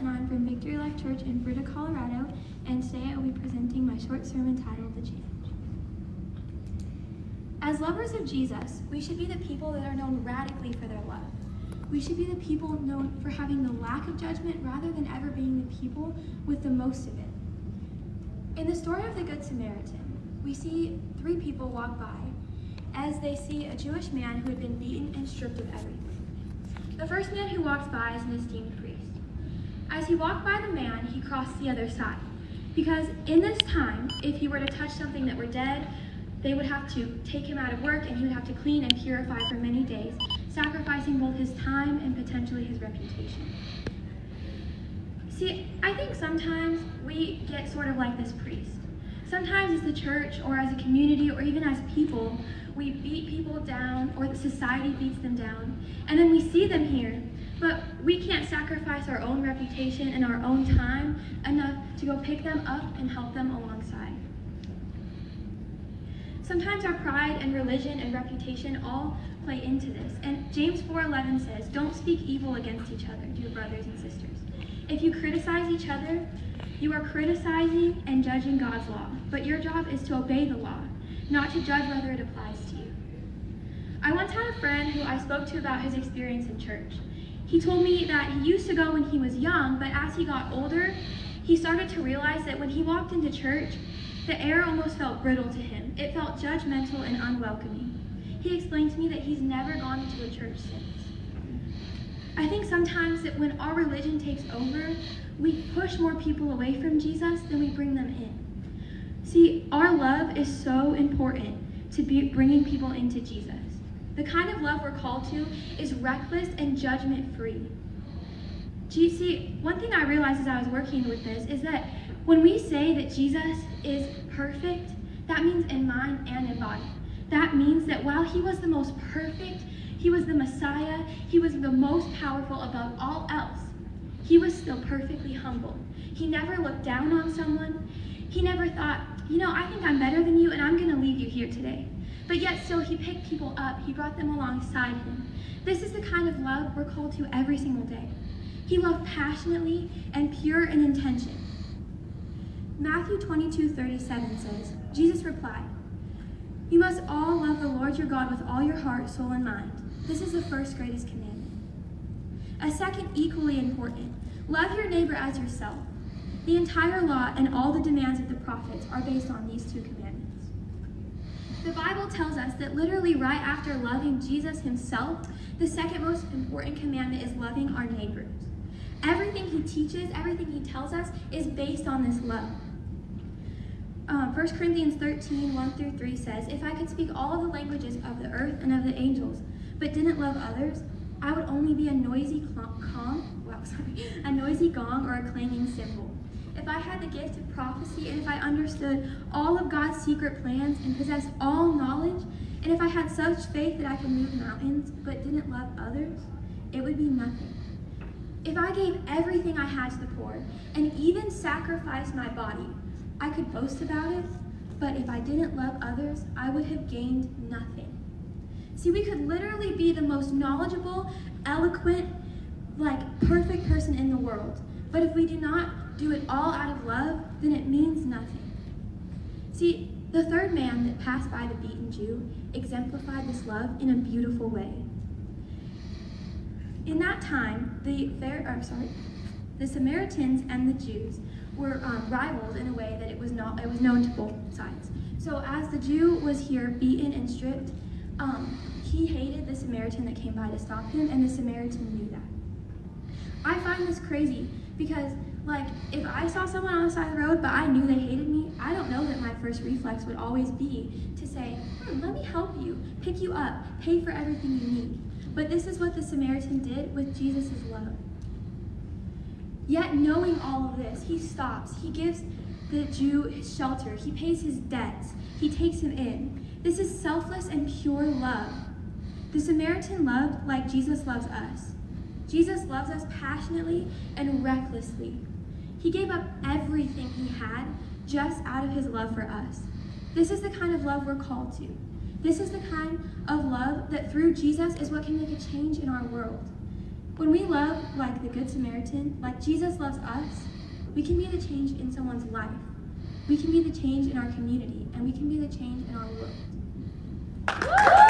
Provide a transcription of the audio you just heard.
and I'm from Victory Life Church in Fruita, Colorado, and today I will be presenting my short sermon titled, The Change. As lovers of Jesus, we should be the people that are known radically for their love. We should be the people known for having the lack of judgment rather than ever being the people with the most of it. In the story of the Good Samaritan, we see three people walk by as they see a Jewish man who had been beaten and stripped of everything. The first man who walks by is an esteemed priest. As he walked by the man, he crossed the other side, because in this time, if he were to touch something that were dead, they would have to take him out of work and he would have to clean and purify for many days, sacrificing both his time and potentially his reputation. See, I think sometimes we get sort of like this priest. Sometimes as the church or as a community or even as people, we beat people down or the society beats them down, and then we see them here, but we can't sacrifice our own reputation and our own time enough to go pick them up and help them alongside. Sometimes our pride and religion and reputation all play into this, and James 4:11 says, "Don't speak evil against each other, dear brothers and sisters. If you criticize each other, you are criticizing and judging God's law, but your job is to obey the law, not to judge whether it applies to you." I once had a friend who I spoke to about his experience in church. He told me that he used to go when he was young, but as he got older, he started to realize that when he walked into church, the air almost felt brittle to him. It felt judgmental and unwelcoming. He explained to me that he's never gone into a church since. I think sometimes that when our religion takes over, we push more people away from Jesus than we bring them in. See, our love is so important to be bringing people into Jesus. The kind of love we're called to is reckless and judgment-free. See, one thing I realized as I was working with this is that when we say that Jesus is perfect, that means in mind and in body. That means that while he was the most perfect, he was the Messiah, he was the most powerful above all else, he was still perfectly humble. He never looked down on someone. He never thought, I think I'm better than you and I'm gonna leave you here today. But yet still he picked people up, he brought them alongside him. This is the kind of love we're called to every single day. He loved passionately and pure in intention. Matthew 22:37 says, Jesus replied, "You must all love the Lord your God with all your heart, soul, and mind. This is the first greatest commandment." A second equally important, love your neighbor as yourself. The entire law and all the demands of the prophets are based on these two commandments. The Bible tells us that literally right after loving Jesus himself, the second most important commandment is loving our neighbors. Everything he teaches, everything he tells us is based on this love. 1 Corinthians 13:1-3 says, "If I could speak all of the languages of the earth and of the angels, but didn't love others, I would only be a noisy gong or a clanging cymbal. If I had the gift of prophecy, and if I understood all of God's secret plans and possessed all knowledge, and if I had such faith that I could move mountains, but didn't love others, it would be nothing. If I gave everything I had to the poor, and even sacrificed my body, I could boast about it, but if I didn't love others, I would have gained nothing." See, we could literally be the most knowledgeable, eloquent, perfect person in the world, but if we do not do it all out of love, then it means nothing. See, the third man that passed by the beaten Jew exemplified this love in a beautiful way. In that time, the Samaritans and the Jews were rivaled in a way that it was known to both sides. So as the Jew was here beaten and stripped, he hated the Samaritan that came by to stop him, and the Samaritan knew that. I find this crazy because, if I saw someone on the side of the road but I knew they hated me, I don't know that my first reflex would always be to say, let me help you, pick you up, pay for everything you need. But this is what the Samaritan did with Jesus' love. Yet knowing all of this, he stops, he gives the Jew his shelter, he pays his debts, he takes him in. This is selfless and pure love. The Samaritan loved like Jesus loves us. Jesus loves us passionately and recklessly. He gave up everything he had just out of his love for us. This is the kind of love we're called to. This is the kind of love that through Jesus is what can make a change in our world. When we love like the Good Samaritan, like Jesus loves us, we can be the change in someone's life. We can be the change in our community, and we can be the change in our world.